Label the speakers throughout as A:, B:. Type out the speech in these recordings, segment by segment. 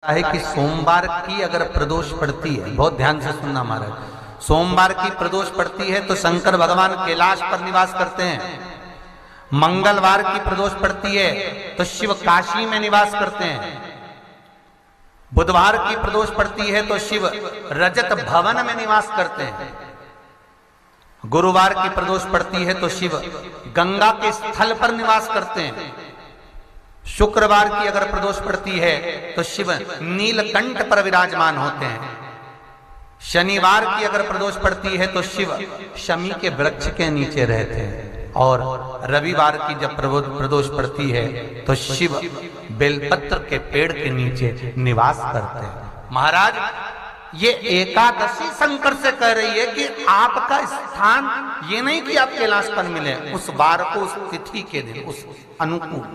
A: है कि सोमवार की अगर प्रदोष पड़ती है, बहुत ध्यान से सुनना महाराज, सोमवार की प्रदोष पड़ती है तो शंकर भगवान कैलाश पर निवास करते हैं। मंगलवार की प्रदोष पड़ती है तो शिव काशी में निवास करते हैं। बुधवार की प्रदोष पड़ती है तो शिव रजत भवन में निवास करते हैं। गुरुवार की प्रदोष पड़ती है तो शिव गंगा के स्थल पर निवास करते हैं। शुक्रवार की अगर प्रदोष पड़ती है तो शिव नीलकंठ पर विराजमान होते हैं। शनिवार की अगर प्रदोष पड़ती है तो शिव शमी के वृक्ष के नीचे रहते हैं। और रविवार की जब प्रदोष पड़ती है तो शिव बेलपत्र के पेड़ के नीचे निवास करते हैं। महाराज, ये एकादशी शंकर से कह रही है कि आपका स्थान ये नहीं कि आप कैलाश पर मिले, उस वार को, उस तिथि के दिन, उस अनुकूल।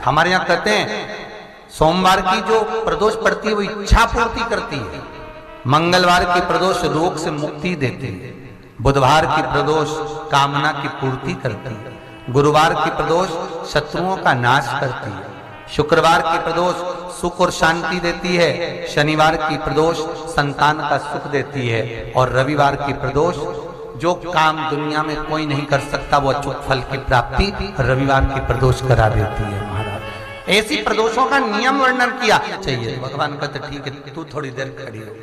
A: हमारे यहां कहते हैं सोमवार की जो प्रदोष पड़ती है वो इच्छा पूर्ति करती है। मंगलवार की प्रदोष रोग से मुक्ति देती है। बुधवार की प्रदोष कामना की पूर्ति करती है। गुरुवार की प्रदोष शत्रुओं का नाश करती है। शुक्रवार की प्रदोष सुख और शांति देती है। शनिवार की प्रदोष संतान का सुख देती है। और रविवार की प्रदोष जो काम दुनिया में कोई नहीं कर सकता वो अचूक फल की प्राप्ति रविवार की प्रदोष करा देती है। महाराज, ऐसी प्रदोषों का नियम वर्णन किया चाहिए। भगवान कहते ठीक है, तू थोड़ी देर खड़ी हो।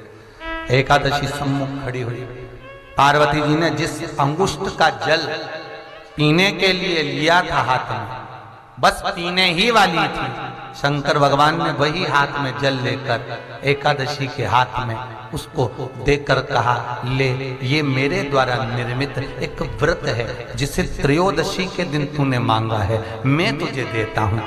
A: एकादशी सम्मुख खड़ी हुई। पार्वती जी ने जिस अंगुष्ठ का जल पीने के लिए लिया था हाथ में, बस पीने ही वाली थी, शंकर भगवान ने वही हाथ में जल लेकर एकादशी के हाथ में उसको देकर कहा, ले, ये मेरे द्वारा निर्मित एक व्रत है जिसे त्रयोदशी के दिन तूने मांगा है, मैं तुझे देता हूं।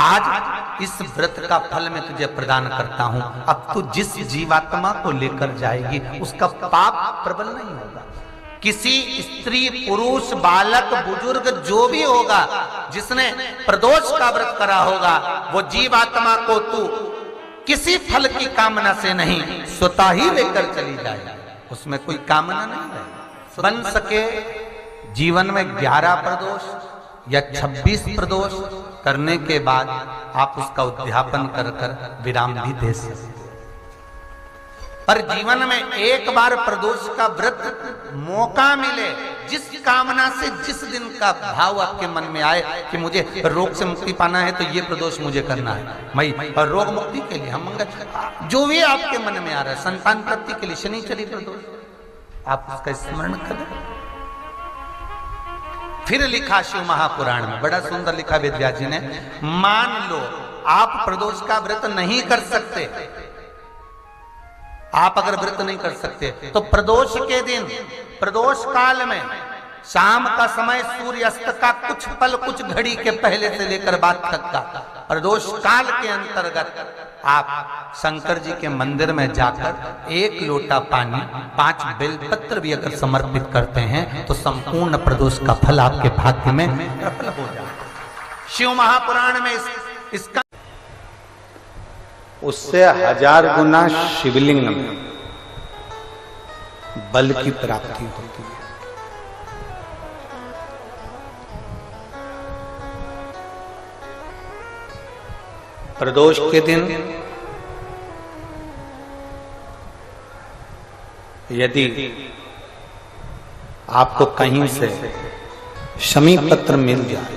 A: आज इस व्रत का फल मैं तुझे प्रदान करता हूं। अब तू जिस जीवात्मा को लेकर जाएगी उसका पाप प्रबल नहीं होगा। किसी स्त्री, पुरुष, बालक, बुजुर्ग जो भी होगा जिसने प्रदोष का व्रत करा होगा, वो जीवात्मा को तू किसी फल की कामना से नहीं, स्वतः ही लेकर चली जाए। उसमें कोई कामना नहीं है। बन सके जीवन में 11 प्रदोष या 26 प्रदोष करने के बाद आप उसका उद्यापन कर कर विराम भी दे सकते। पर जीवन में एक बार प्रदोष का व्रत मौका मिले, जिस कामना से, जिस दिन का भाव आपके मन में आए कि मुझे रोग से मुक्ति पाना है तो ये प्रदोष मुझे करना है, मैं रोग मुक्ति के लिए, हम मंगल, जो भी आपके मन में आ रहा है, संतान प्राप्ति के लिए शनिचरी प्रदोष, आप उसका स्मरण करें। फिर लिखा शिव महापुराण में, बड़ा सुंदर लिखा वेदव्यास जी ने, मान लो आप प्रदोष का व्रत नहीं कर सकते, आप अगर व्रत नहीं कर सकते तो प्रदोष के दिन, प्रदोष काल में शाम का समय सूर्यास्त का कुछ पल, कुछ घड़ी के पहले से लेकर बाद तक का प्रदोष काल के अंतर्गत आप शंकर जी के मंदिर में जाकर 1 लोटा पानी, 5 बेलपत्र भी अगर समर्पित करते हैं तो संपूर्ण प्रदोष का फल आपके भाग्य में प्रबल हो जाए। शिव महापुराण में इसका उससे 1000 गुना शिवलिंग में बल की प्राप्ति होती है। प्रदोष के दिन यदि आपको कहीं से शमी पत्र मिल जाए,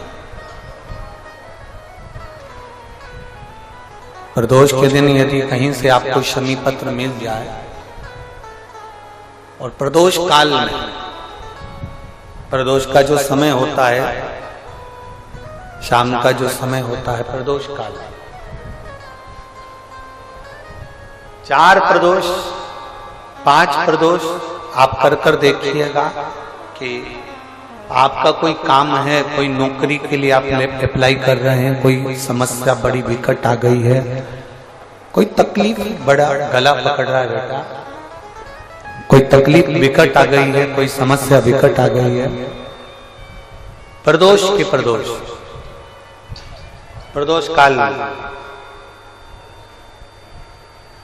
A: प्रदोष के दिन यदि कहीं से आपको शमी पत्र मिल जाए और प्रदोष काल में, प्रदोष का जो समय होता है, शाम का जो समय होता है प्रदोष काल, 4 प्रदोष, 5 प्रदोष आप कर देखिएगा कि आपका कोई काम है, कोई नौकरी के लिए आप अप्लाई कर रहे हैं, कोई समस्या बड़ी विकट आ गई है, कोई तकलीफ, बड़ा गला पकड़ रहा है बेटा, कोई तकलीफ विकट आ गई है, कोई समस्या विकट आ गई है, प्रदोष के प्रदोष काल में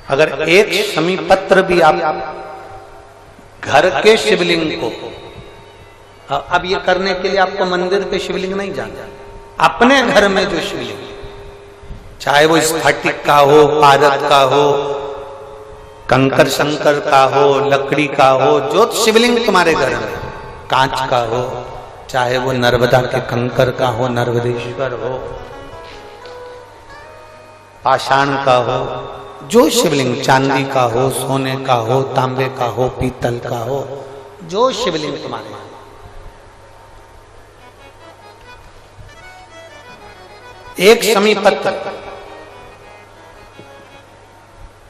A: अगर एक शमी पत्र भी आप घर के शिवलिंग को, अब ये करने के लिए आपको मंदिर पे शिवलिंग नहीं जाना, अपने घर में जो शिवलिंग, चाहे वो स्फटिक का हो, पारद का हो, कंकर शंकर का हो, लकड़ी का हो, जो शिवलिंग तुम्हारे घर में, कांच का हो, चाहे वो नर्मदा के कंकर का हो, नर्मदेश्वर हो, पाषाण का हो, जो शिवलिंग चांदी का हो, सोने का हो, तांबे का हो, पीतल का हो, जो शिवलिंग तुम्हारे, एक शमी पत्र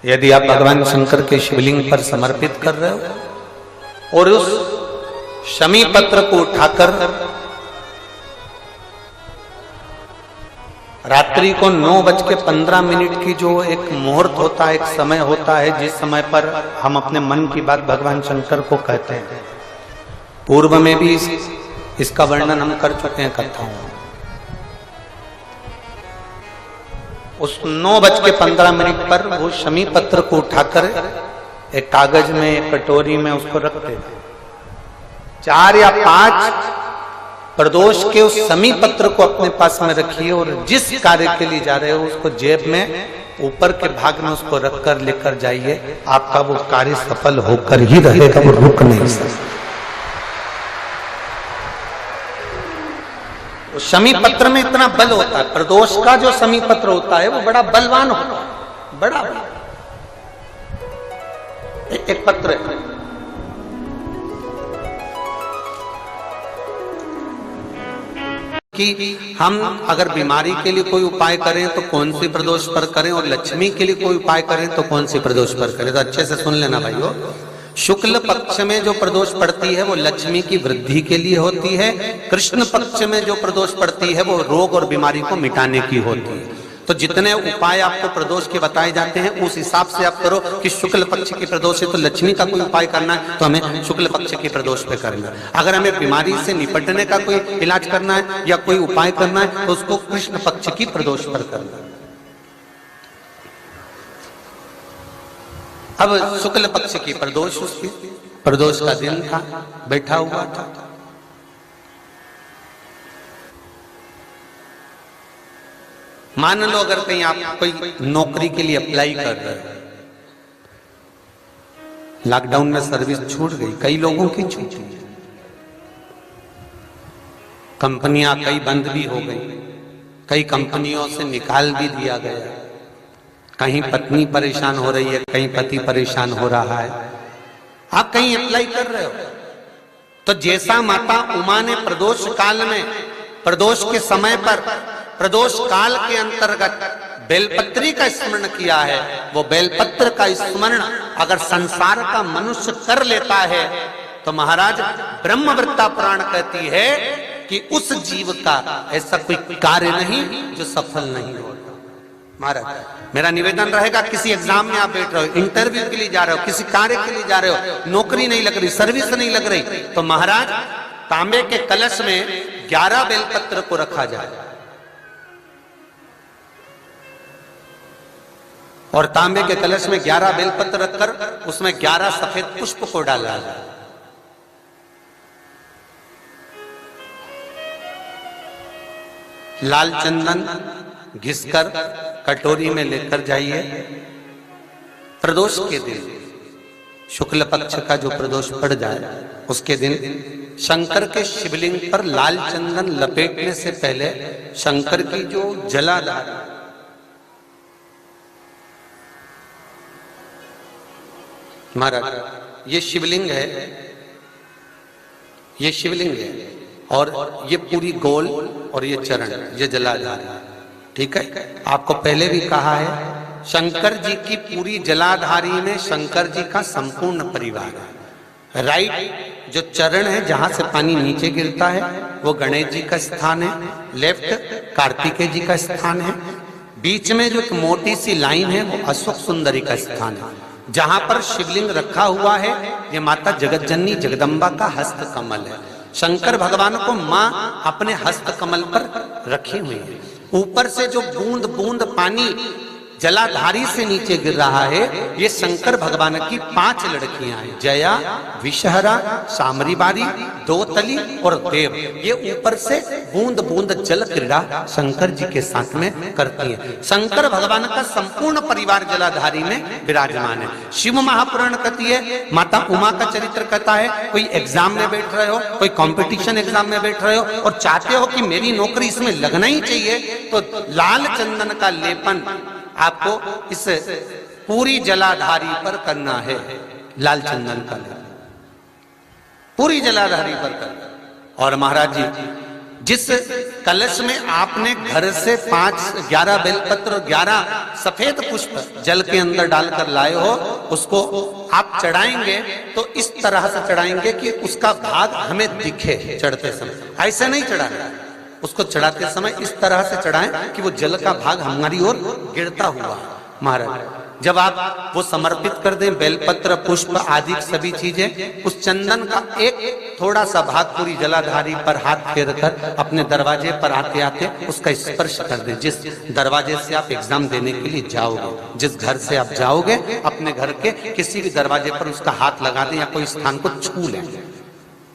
A: यदि आप भगवान शंकर के शिवलिंग पर समर्पित कर रहे हो और उस शमी पत्र को उठाकर रात्रि को 9:15 की जो एक मुहूर्त होता है, एक समय होता है, जिस समय पर हम अपने मन की बात भगवान शंकर को कहते हैं, पूर्व में भी इसका वर्णन हम कर चुके हैं कथाओं में। उस 9:15 पर वो शमी पत्र को उठाकर एक कागज में, एक कटोरी में उसको रखते हैं। 4 या 5 प्रदोष के उस शमी पत्र को अपने पास में रखिए और जिस कार्य के लिए जा रहे हो उसको जेब में ऊपर के भाग में उसको रखकर लेकर जाइए। आपका वो कार्य सफल होकर ही रहेगा, वो रुक नहीं सकता। शमी पत्र में इतना बल होता है, प्रदोष का जो शमी पत्र होता है वो बड़ा बलवान होता है, बड़ा एक पत्र है। कि हम अगर बीमारी के लिए कोई उपाय करें तो कौन सी प्रदोष पर करें, और लक्ष्मी के लिए कोई उपाय करें तो कौन सी प्रदोष पर करें। तो अच्छे से सुन लेना भाइयों, शुक्ल पक्ष में जो प्रदोष पड़ती है वो लक्ष्मी की वृद्धि के लिए होती है। कृष्ण पक्ष में जो प्रदोष पड़ती है वो रोग और बीमारी को मिटाने की होती है। तो जितने उपाय आपको प्रदोष के बताए जाते हैं उस हिसाब से आप करो कि शुक्ल पक्ष की प्रदोष है तो लक्ष्मी का कोई उपाय करना है तो हमें शुक्ल पक्ष की प्रदोष पे करना है। अगर हमें बीमारी से निपटने का कोई इलाज करना है या कोई उपाय करना है तो उसको कृष्ण पक्ष की प्रदोष पर करना है। अब शुक्ल पक्ष की प्रदोष, उसकी प्रदोष का दिन था, बैठा हुआ था। मान लो अगर कहीं आप कोई नौकरी के लिए अप्लाई कर रहे हो, लॉकडाउन में सर्विस छूट गई, कई लोगों की छूट गई, कंपनियां कई बंद भी हो गई, कई कंपनियों से निकाल भी दिया गया, कहीं पत्नी परेशान हो रही है, कहीं पति परेशान हो रहा है, आप कहीं अप्लाई कर रहे हो तो जैसा माता उमा ने प्रदोष काल में, प्रदोष के समय पर, प्रदोष काल के अंतर्गत बेलपत्री का स्मरण किया है, वो बेलपत्र का स्मरण अगर संसार का मनुष्य कर लेता है तो महाराज ब्रह्मवृत्ता पुराण कहती है कि उस जीव का ऐसा कोई कार्य नहीं जो सफल नहीं होता। महाराज मेरा निवेदन रहेगा, किसी एग्जाम में आप बैठ रहे हो, इंटरव्यू के लिए जा रहे हो, किसी कार्य के लिए जा रहे हो, नौकरी नहीं लग रही, सर्विस नहीं लग रही, तो महाराज तांबे के कलश में 11 बेलपत्र को रखा जाए और तांबे के कलश में 11 बेलपत्र रखकर उसमें 11 सफेद पुष्प को डाला जाए। लाल चंदन घिसकर कटोरी में लेकर जाइए। प्रदोष के दिन, शुक्ल पक्ष का जो प्रदोष पड़ जाए उसके दिन शंकर के शिवलिंग पर लाल चंदन लपेटने से पहले शंकर की जो जलाधार, महाराज ये शिवलिंग है, ये शिवलिंग है और ये पूरी गोल और ये चरण, ये जलाधार, ठीक है। आपको पहले भी कहा है शंकर जी की पूरी जलाधारी में शंकर जी का संपूर्ण परिवार है। राइट जो चरण है जहां से पानी नीचे गिरता है वो गणेश जी का स्थान है, लेफ्ट कार्तिकेय जी का स्थान है, बीच में जो एक मोटी सी लाइन है वो अशोक सुंदरी का स्थान है। जहां पर शिवलिंग रखा हुआ है ये माता जगतजननी जगदम्बा का हस्त कमल है। शंकर भगवान को मां अपने हस्त कमल पर रखी हुई है। ऊपर से जो बूंद बूंद पानी जलाधारी से नीचे गिर रहा है, ये शंकर भगवान की 5 लड़कियां हैं, जया, विषहरा, सामरीबारी, दोतली और देव। ये ऊपर से बूंद बूंद जल क्रीड़ा शंकर जी के साथ में करती हैं। शंकर भगवान का संपूर्ण परिवार जलाधारी में विराजमान है। शिव महापुराण कहती है, माता उमा का चरित्र कहता है, कोई एग्जाम में बैठ रहे हो, कोई कंपटीशन एग्जाम में बैठ रहे हो और चाहते हो कि मेरी नौकरी इसमें लगना ही चाहिए, तो लाल चंदन का लेपन आपको इस पूरी जलाधारी पर करना है। लाल चंदन का लेपन पूरी जलाधारी पर करना। और महाराज जी, जिस कलश में आपने घर से 11 बेलपत्र और 11 सफेद पुष्प जल के अंदर डालकर लाए हो, उसको आप चढ़ाएंगे तो इस तरह से चढ़ाएंगे कि उसका भाग हमें दिखे चढ़ते समय। ऐसे नहीं चढ़ाएंगे, उसको चढ़ाते समय इस तरह से चढ़ाएं कि वो जल का भाग हमारी ओर गिरता हुआ। महाराज, जब आप वो समर्पित कर दें, बेलपत्र, पुष्प आदि सभी चीजें, उस चंदन का एक थोड़ा सा भाग पूरी जलाधारी पर हाथ फेर कर अपने दरवाजे पर आते आते उसका स्पर्श कर दें। जिस दरवाजे से आप एग्जाम देने के लिए जाओगे, जिस घर से आप जाओगे, अपने घर के किसी भी दरवाजे पर उसका हाथ लगा दें या कोई स्थान को छू लें।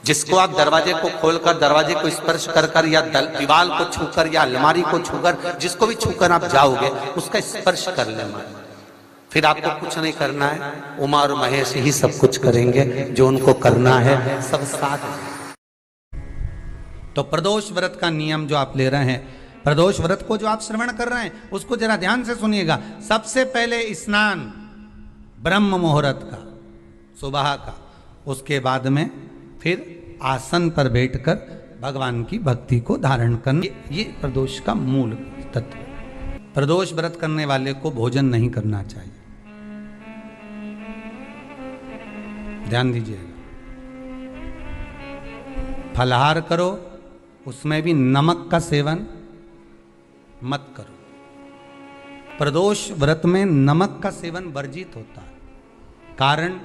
A: जिसको आप दरवाजे को खोलकर, दरवाजे को स्पर्श कर कर या दीवार को छूकर या अलमारी को छूकर, जिसको भी छूकर आप जाओगे, उसका स्पर्श कर लेना। फिर आपको कुछ नहीं करना है, उमा और महेश ही सब कुछ करेंगे, जो उनको करना है सब साथ। तो प्रदोष व्रत का नियम जो आप ले रहे हैं, प्रदोष व्रत को जो आप श्रवण कर रहे हैं, उसको जरा ध्यान से सुनिएगा। सबसे पहले स्नान ब्रह्म मुहूर्त का, सुबह का, उसके बाद में फिर आसन पर बैठकर भगवान की भक्ति को धारण करना, ये प्रदोष का मूल तत्व। प्रदोष व्रत करने वाले को भोजन नहीं करना चाहिए, ध्यान दीजिएगा। फलाहार करो, उसमें भी नमक का सेवन मत करो। प्रदोष व्रत में नमक का सेवन वर्जित होता है। कारण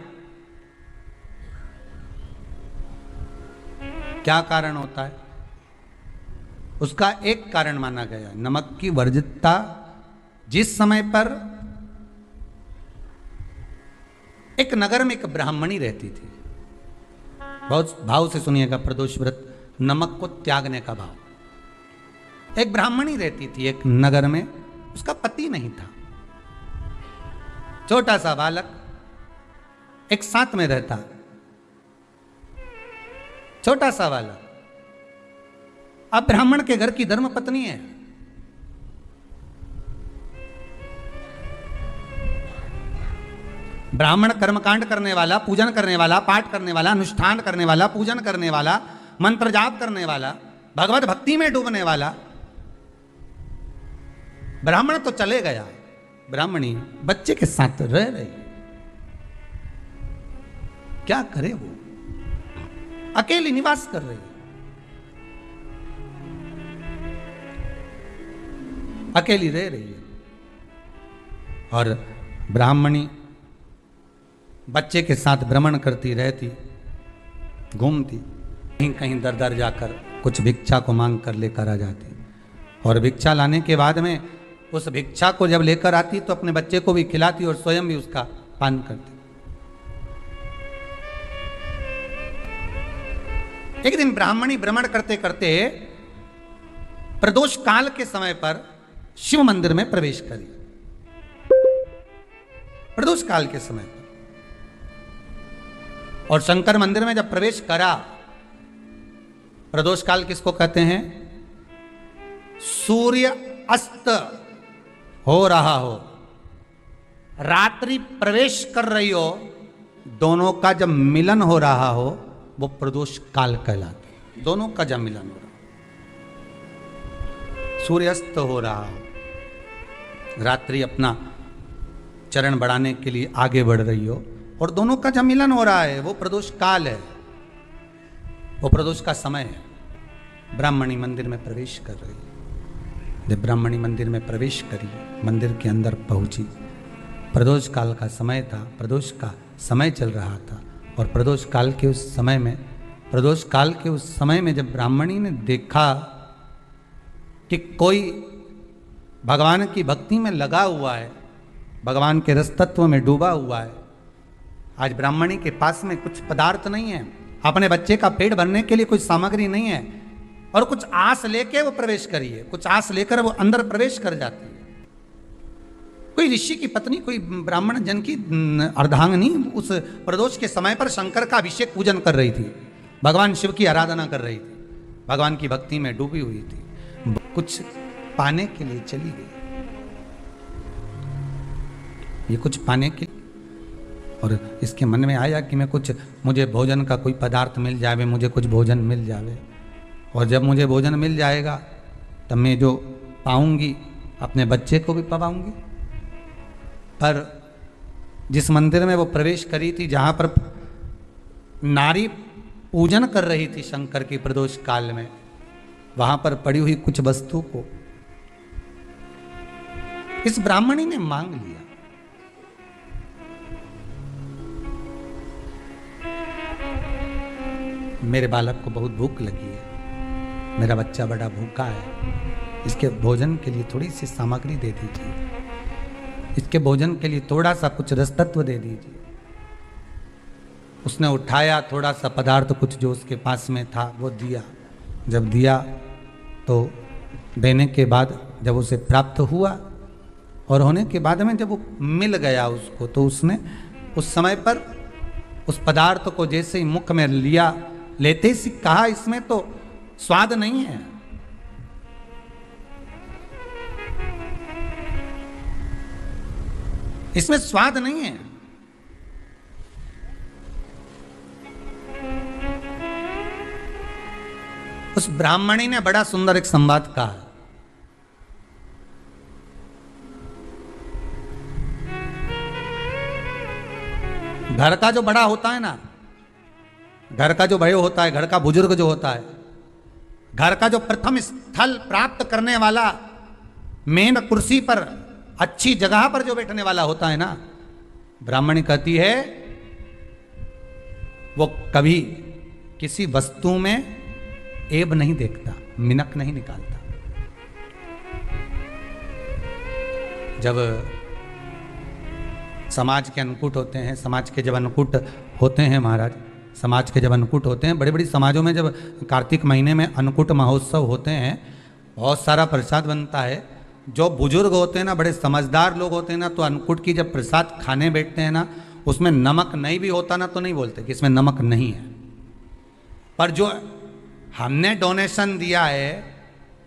A: क्या कारण होता है? उसका एक कारण माना गया है नमक की वर्जितता। जिस समय पर एक नगर में एक ब्राह्मणी रहती थी, बहुत भाव से सुनिएगा, प्रदोष व्रत नमक को त्यागने का भाव। एक ब्राह्मणी रहती थी एक नगर में, उसका पति नहीं था, छोटा सा बालक एक साथ में रहता, छोटा सा बालक। अब ब्राह्मण के घर की धर्म पत्नी है, ब्राह्मण कर्मकांड करने वाला, पूजन करने वाला, पाठ करने वाला, अनुष्ठान करने वाला, पूजन करने वाला, मंत्र जाप करने वाला, भगवत भक्ति में डूबने वाला। ब्राह्मण तो चले गया, ब्राह्मणी बच्चे के साथ रह रही, क्या करे वो? अकेली निवास कर रही, अकेली रह रही है। और ब्राह्मणी बच्चे के साथ भ्रमण करती रहती, घूमती, कहीं कहीं दर दर जाकर कुछ भिक्षा को मांग कर लेकर आ जाती। और भिक्षा लाने के बाद में उस भिक्षा को जब लेकर आती तो अपने बच्चे को भी खिलाती और स्वयं भी उसका पान करती। एक दिन ब्राह्मणी भ्रमण करते करते प्रदोष काल के समय पर शिव मंदिर में प्रवेश करी। प्रदोष काल के समय पर, और शंकर मंदिर में जब प्रवेश करा, प्रदोष काल किसको कहते हैं? सूर्य अस्त हो रहा हो, रात्रि प्रवेश कर रही हो, दोनों का जब मिलन हो रहा हो, वो प्रदोष काल कहलाता है। दोनों का जब मिलन हो रहा, सूर्यास्त हो रहा हो, रात्रि अपना चरण बढ़ाने के लिए आगे बढ़ रही हो, और दोनों का जब मिलन हो रहा है, वो प्रदोष काल है, वो प्रदोष का समय है। ब्राह्मणी मंदिर में प्रवेश कर रही है। जब ब्राह्मणी मंदिर में प्रवेश करी, मंदिर के अंदर पहुंची, प्रदोष काल का समय था, प्रदोष का समय चल रहा था। और प्रदोष काल के उस समय में, प्रदोष काल के उस समय में जब ब्राह्मणी ने देखा कि कोई भगवान की भक्ति में लगा हुआ है, भगवान के रस तत्व में डूबा हुआ है। आज ब्राह्मणी के पास में कुछ पदार्थ नहीं है, अपने बच्चे का पेट भरने के लिए कुछ सामग्री नहीं है, और कुछ आस लेके वो प्रवेश करिए, कुछ आस लेकर वो अंदर प्रवेश कर जाती है। कोई ऋषि की पत्नी, कोई ब्राह्मण जन की अर्धांगिनी उस प्रदोष के समय पर शंकर का अभिषेक पूजन कर रही थी, भगवान शिव की आराधना कर रही थी, भगवान की भक्ति में डूबी हुई थी, कुछ पाने के लिए चली गई। ये कुछ पाने के, और इसके मन में आया कि मैं कुछ, मुझे भोजन का कोई पदार्थ मिल जावे, मुझे कुछ भोजन मिल जावे, और जब मुझे भोजन मिल जाएगा तब मैं जो पाऊंगी अपने बच्चे को भी पाऊंगी। पर जिस मंदिर में वो प्रवेश करी थी, जहां पर नारी पूजन कर रही थी शंकर की प्रदोष काल में, वहां पर पड़ी हुई कुछ वस्तु को इस ब्राह्मणी ने मांग लिया। मेरे बालक को बहुत भूख लगी है, मेरा बच्चा बड़ा भूखा है, इसके भोजन के लिए थोड़ी सी सामग्री दे दीजिए, इसके भोजन के लिए थोड़ा सा कुछ रस तत्व दे दीजिए। उसने उठाया थोड़ा सा पदार्थ, कुछ जो उसके पास में था वो दिया। जब दिया तो देने के बाद जब उसे प्राप्त हुआ और होने के बाद में जब वो मिल गया उसको, तो उसने उस समय पर उस पदार्थ को जैसे ही मुख में लिया, लेते ही कहा इसमें तो स्वाद नहीं है। इसमें स्वाद नहीं है। उस ब्राह्मणी ने बड़ा सुंदर एक संवाद कहा। घर का जो बड़ा होता है ना, घर का जो बड़े होता है, घर का बुजुर्ग जो होता है, घर का जो प्रथम स्थल प्राप्त करने वाला, मेन कुर्सी पर, अच्छी जगह पर जो बैठने वाला होता है ना, ब्राह्मणी कहती है वो कभी किसी वस्तु में ऐब नहीं देखता, मिनक नहीं निकालता। जब समाज के अन्नकूट होते हैं, समाज के जब अन्नकूट होते हैं महाराज, समाज के जब अन्नकूट होते हैं, बड़े बड़ी समाजों में जब कार्तिक महीने में अन्नकूट महोत्सव होते हैं, बहुत सारा प्रसाद बनता है। जो बुजुर्ग होते हैं ना, बड़े समझदार लोग होते हैं ना, तो अन्नकूट की जब प्रसाद खाने बैठते हैं ना, उसमें नमक नहीं भी होता ना, तो नहीं बोलते कि इसमें नमक नहीं है। पर जो हमने डोनेशन दिया है,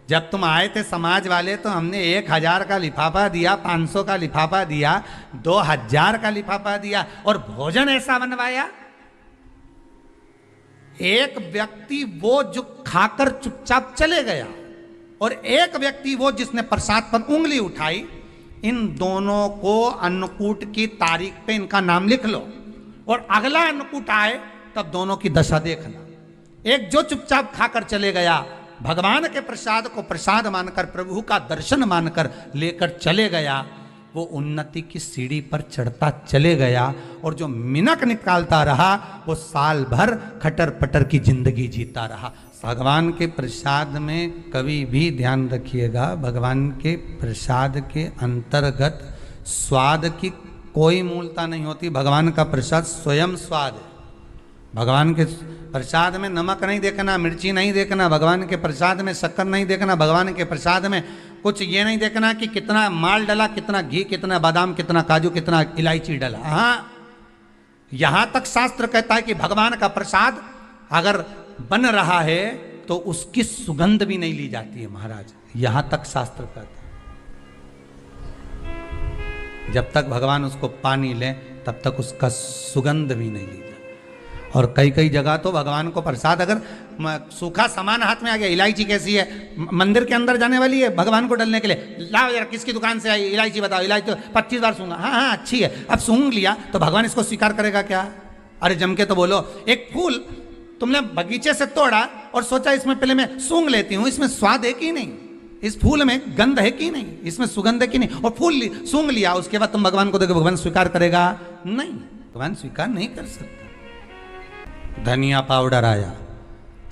A: जब तुम आए थे समाज वाले, तो हमने 1000 का लिफाफा दिया, 500 का लिफाफा दिया, 2000 का लिफाफा दिया, और भोजन ऐसा बनवाया। एक व्यक्ति वो जो खाकर चुपचाप चले गया, और एक व्यक्ति वो जिसने प्रसाद पर उंगली उठाई। इन दोनों को अन्नकूट की तारीख पे इनका नाम लिख लो, और अगला अन्नकूट आए तब दोनों की दशा देखना। एक जो चुपचाप खाकर चले गया, भगवान के प्रसाद को प्रसाद मानकर, प्रभु का दर्शन मानकर लेकर चले गया, वो उन्नति की सीढ़ी पर चढ़ता चले गया, और जो मिनक निकालता रहा वो साल भर खटर पटर की जिंदगी जीता रहा। भगवान के प्रसाद में कभी भी ध्यान रखिएगा, भगवान के प्रसाद के अंतर्गत स्वाद की कोई मूलता नहीं होती। भगवान का प्रसाद स्वयं स्वाद है। भगवान के प्रसाद में नमक नहीं देखना, मिर्ची नहीं देखना, भगवान के प्रसाद में शक्कर नहीं देखना, भगवान के प्रसाद में कुछ ये नहीं देखना कि कितना माल डला, कितना घी, कितना बादाम, कितना काजू, कितना इलायची डला। हाँ, यहां तक शास्त्र कहता है कि भगवान का प्रसाद अगर बन रहा है तो उसकी सुगंध भी नहीं ली जाती है महाराज, यहां तक शास्त्र कहता है। जब तक भगवान उसको पानी ले तब तक उसका सुगंध भी नहीं ली जाती। और कई कई जगह तो भगवान को प्रसाद अगर सूखा सामान हाथ में आ गया, इलायची कैसी है, मंदिर के अंदर जाने वाली है भगवान को डलने के लिए, लाओ जरा किसकी दुकान से आई इलायची बताओ, इलायची तो 25 बार सूंघा, हाँ हाँ अच्छी है, अब सूंघ लिया तो भगवान इसको स्वीकार करेगा क्या? अरे जम के तो बोलो। एक फूल तुमने बगीचे से तोड़ा और सोचा इसमें पहले मैं सूंघ लेती हूँ, इसमें स्वाद है कि नहीं, इस फूल में गंध है कि नहीं, इसमें सुगंध है कि नहीं, और फूल सूंघ लिया, उसके बाद तुम भगवान को देखो, भगवान स्वीकार करेगा? नहीं, भगवान स्वीकार नहीं कर सकता। धनिया पाउडर आया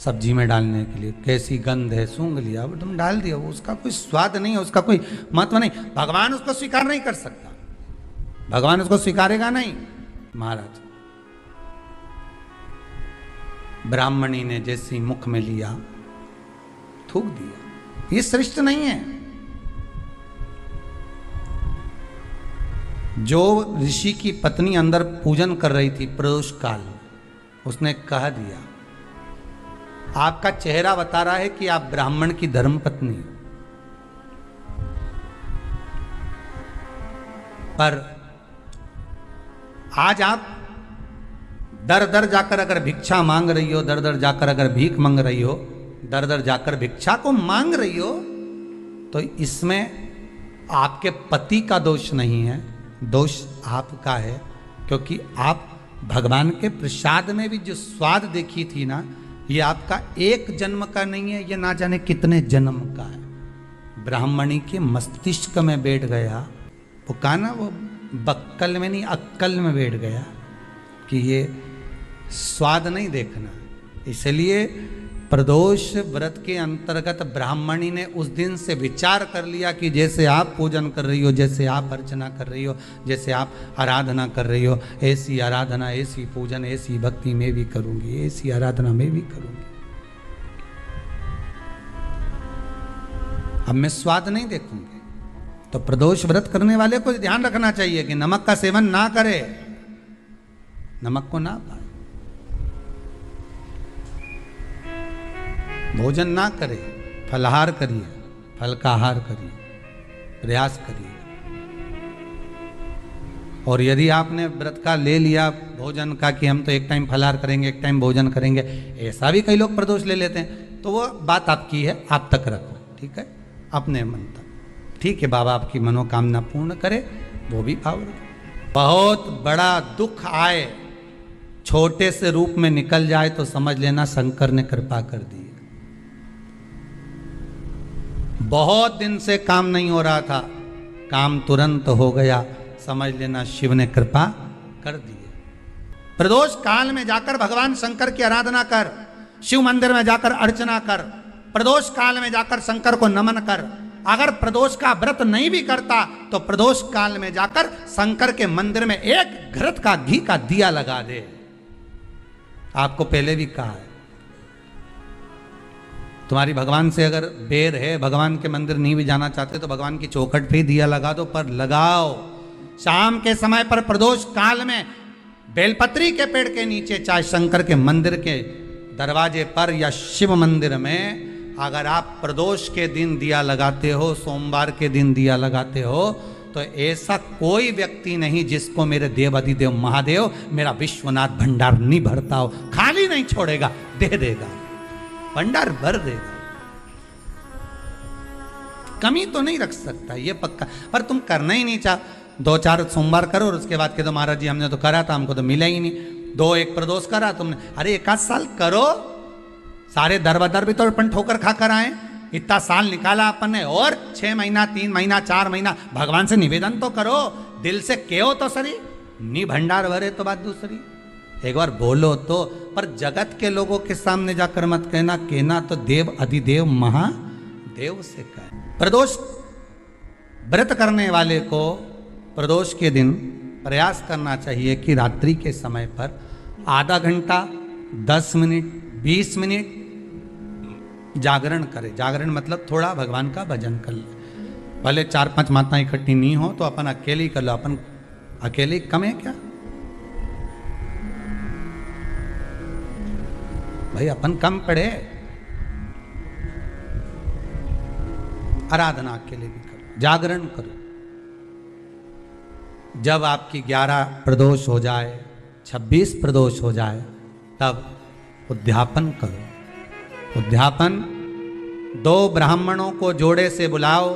A: सब्जी में डालने के लिए, कैसी गंध है, सूंघ लिया, अब तुम डाल दिया, उसका कोई स्वाद नहीं है, उसका कोई महत्व नहीं, भगवान उसको स्वीकार नहीं कर सकता। भगवान उसको स्वीकारेगा नहीं। महाराज ब्राह्मणी ने जैसे मुख में लिया थूक दिया। ये श्रेष्ठ नहीं है। जो ऋषि की पत्नी अंदर पूजन कर रही थी प्रदोष काल, उसने कह दिया आपका चेहरा बता रहा है कि आप ब्राह्मण की धर्म पत्नी हो, पर आज आप दर दर जाकर अगर भिक्षा मांग रही हो, दर दर जाकर अगर भीख मांग रही हो, दर दर जाकर भिक्षा को मांग रही हो, तो इसमें आपके पति का दोष नहीं है, दोष आपका है। क्योंकि आप भगवान के प्रसाद में भी जो स्वाद देखी थी ना, ये आपका एक जन्म का नहीं है, ये ना जाने कितने जन्म का है। ब्राह्मणी के मस्तिष्क में बैठ गया, वो कहा ना, वो बक्कल में नहीं अक्कल में बैठ गया कि ये स्वाद नहीं देखना। इसलिए प्रदोष व्रत के अंतर्गत ब्राह्मणी ने उस दिन से विचार कर लिया कि जैसे आप पूजन कर रही हो, जैसे आप अर्चना कर रही हो, जैसे आप आराधना कर रही हो, ऐसी आराधना, ऐसी पूजन, ऐसी भक्ति मैं भी करूंगी, ऐसी आराधना मैं भी करूंगी। अब मैं स्वाद नहीं देखूंगी। तो प्रदोष व्रत करने वाले को ध्यान रखना चाहिए कि नमक का सेवन ना करे, नमक को ना पाए, भोजन ना करे, फलाहार करिए, फल का आहार करिए, प्रयास करिए। और यदि आपने व्रत का ले लिया भोजन का कि हम तो एक टाइम फलाहार करेंगे, एक टाइम भोजन करेंगे, ऐसा भी कई लोग प्रदोष ले लेते हैं, तो वो बात आपकी है, आप तक रखो, ठीक है, अपने मन तक। ठीक है, बाबा आपकी मनोकामना पूर्ण करे, वो भी भाव रखो। बहुत बड़ा दुख आए, छोटे से रूप में निकल जाए, तो समझ लेना शंकर ने कृपा कर दी। बहुत दिन से काम नहीं हो रहा था, काम तुरंत हो गया, समझ लेना शिव ने कृपा कर दी। प्रदोष काल में जाकर भगवान शंकर की आराधना कर, शिव मंदिर में जाकर अर्चना कर, प्रदोष काल में जाकर शंकर को नमन कर। अगर प्रदोष का व्रत नहीं भी करता तो प्रदोष काल में जाकर शंकर के मंदिर में एक घृत का घी का दिया लगा दे। आपको पहले भी कहा है, तुम्हारी भगवान से अगर बैर है, भगवान के मंदिर नहीं भी जाना चाहते, तो भगवान की चौखट पे दिया लगा दो, पर लगाओ। शाम के समय पर प्रदोष काल में बेलपत्री के पेड़ के नीचे, चाहे शंकर के मंदिर के दरवाजे पर या शिव मंदिर में, अगर आप प्रदोष के दिन दिया लगाते हो, सोमवार के दिन दिया लगाते हो, तो ऐसा कोई व्यक्ति नहीं जिसको मेरे देव अधिदेव महादेव, मेरा विश्वनाथ भंडार नहीं भरता हो, खाली नहीं छोड़ेगा, दे देगा, भंडार भर देगा। कमी तो नहीं रख सकता, ये पक्का। पर तुम करना ही नहीं चाह, 2-4 सोमवार करो और उसके बाद के तो महाराज जी हमने तो करा था, हमको तो मिला ही नहीं। 2-1 प्रदोष करा तुमने, अरे 1 आध साल करो, सारे दर बदर भी तो अपन ठोकर खा कर आए, इतना साल निकाला अपन ने, और 6 महीना 3 महीना 4 महीना भगवान से निवेदन तो करो, दिल से कहो तो सरी, नी भंडार भरे तो बात दूसरी, एक बार बोलो तो। पर जगत के लोगों के सामने जाकर मत कहना, कहना तो देव अधिदेव महादेव से कहे। प्रदोष व्रत करने वाले को प्रदोष के दिन प्रयास करना चाहिए कि रात्रि के समय पर आधा घंटा, 10 मिनट, 20 मिनट जागरण करे। जागरण मतलब थोड़ा भगवान का भजन कर ले। भले 4-5 माताएं इकट्ठी नहीं हो तो अपन अकेले ही कर लो। अपन अकेले कम है क्या भाई, अपन कम पड़े। आराधना अकेले भी करो, जागरण करो। जब आपकी 11 प्रदोष हो जाए, 26 प्रदोष हो जाए, तब उद्यापन करो। उद्यापन 2 ब्राह्मणों को जोड़े से बुलाओ,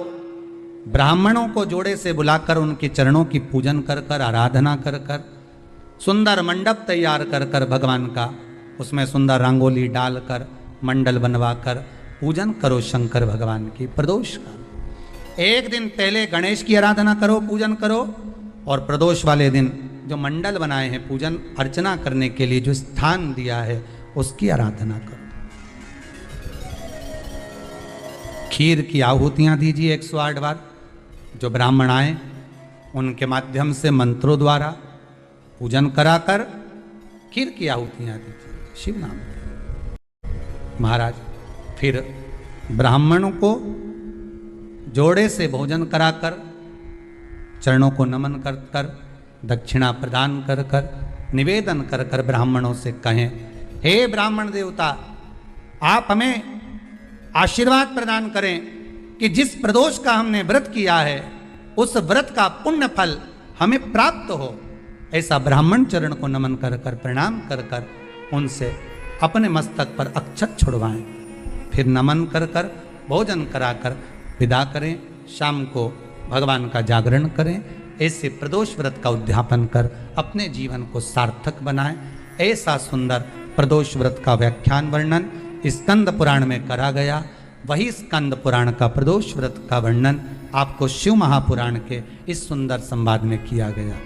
A: ब्राह्मणों को जोड़े से बुलाकर उनके चरणों की पूजन कर कर, आराधना कर कर, सुंदर मंडप तैयार कर कर भगवान का, उसमें सुंदर रंगोली डालकर, मंडल बनवाकर पूजन करो शंकर भगवान की प्रदोष का। एक दिन पहले गणेश की आराधना करो, पूजन करो, और प्रदोष वाले दिन जो मंडल बनाए हैं पूजन अर्चना करने के लिए, जो स्थान दिया है, उसकी आराधना करो। खीर की आहुतियां दीजिए 108 बार। जो ब्राह्मण आए उनके माध्यम से मंत्रों द्वारा पूजन कराकर खीर की आहुतियां दी थी शिव नाम की। महाराज फिर ब्राह्मणों को जोड़े से भोजन कराकर चरणों को नमन कर कर दक्षिणा प्रदान कर कर निवेदन कर कर ब्राह्मणों से कहें, हे ब्राह्मण देवता, आप हमें आशीर्वाद प्रदान करें कि जिस प्रदोष का हमने व्रत किया है उस व्रत का पुण्य फल हमें प्राप्त हो। ऐसा ब्राह्मण चरण को नमन कर कर प्रणाम कर कर उनसे अपने मस्तक पर अक्षत छुड़वाएं, फिर नमन कर कर भोजन कराकर विदा करें। शाम को भगवान का जागरण करें। ऐसे प्रदोष व्रत का उद्यापन कर अपने जीवन को सार्थक बनाएं। ऐसा सुंदर प्रदोष व्रत का व्याख्यान वर्णन स्कंद पुराण में करा गया। वही स्कंद पुराण का प्रदोष व्रत का वर्णन आपको शिव महापुराण के इस सुंदर संवाद में किया गया।